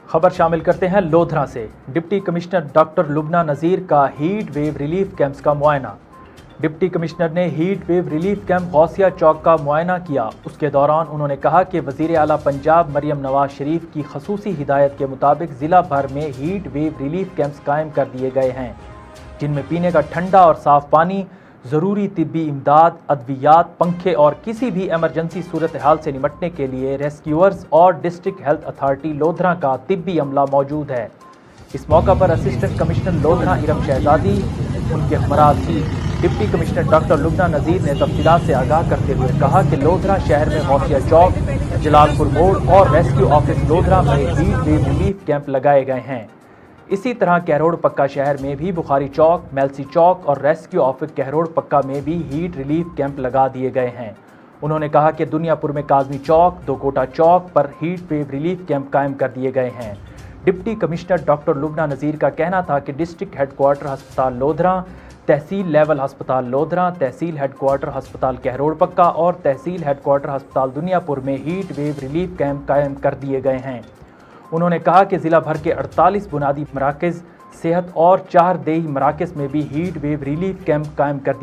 खबर शामिल करते हैं लोधरा से। Deputy commissioner doctor Lubna Nazir का हीट वेव रिलीफ कैंप्स का मुआयना। डिप्टी कमिश्नर ने heat wave relief camp Ghausia Chowk का मुआयना किया। उसके दौरान उन्होंने कहा कि वज़ीर आला पंजाब मरियम नवाज शरीफ की खसूसी हिदायत के मुताबिक ज़िला भर में हीट वेव रिलीफ कैंप्स कायम कर दिए गए हैं, जिनमें पीने का ठंडा और साफ़ पानी, ज़रूरी तिब्बी इमदाद, अद्वियात, पंखे और किसी भी एमरजेंसी सूरत हाल से निपटने के लिए रेस्क्यूअर्स और डिस्ट्रिक्ट हेल्थ अथॉरिटी लोधरा का तिब्बी अमला मौजूद है। इस मौका पर असिस्टेंट कमिश्नर लोधरा इरम शहजादी उनके हमराह थी। डिप्टी कमिश्नर डॉक्टर लुबना नज़ीर ने तफसीलात से आगाह करते हुए कहा कि लोधरा शहर में गौसिया चौक, जलालपुर मोड़ और रेस्क्यू ऑफिस लोधरा में हीट वेव रिलीफ कैंप लगाए गए हैं। इसी तरह कहरोड़ पक्का शहर में भी बुखारी चौक, मेलसी चौक और रेस्क्यू ऑफिस कहरोड़ पक्का में भी हीट रिलीफ कैंप लगा दिए गए हैं। उन्होंने कहा कि दुनियापुर में काजमी चौक, दो कोटा चौक पर हीट वेव रिलीफ कैंप कायम कर दिए गए हैं। Deputy commissioner doctor Lubna Nazir का कहना था कि डिस्ट्रिक्ट हेडक्वार्टर अस्पताल लोधरा, तहसील लेवल अस्पताल लोधरा, तहसील हेडक्वार्टर अस्पताल कहरोड़ पक्का और तहसील हेडक्वार्टर अस्पताल दुनियापुर में हीट वेव रिलीफ कैंप कायम कर दिए गए हैं। उन्होंने कहा कि ज़िला भर के 48 बुनियादी मराकज़, सेहत और 4 देही मराकज़ में भी हीट वेव रिलीफ कैंप कायम कर दिए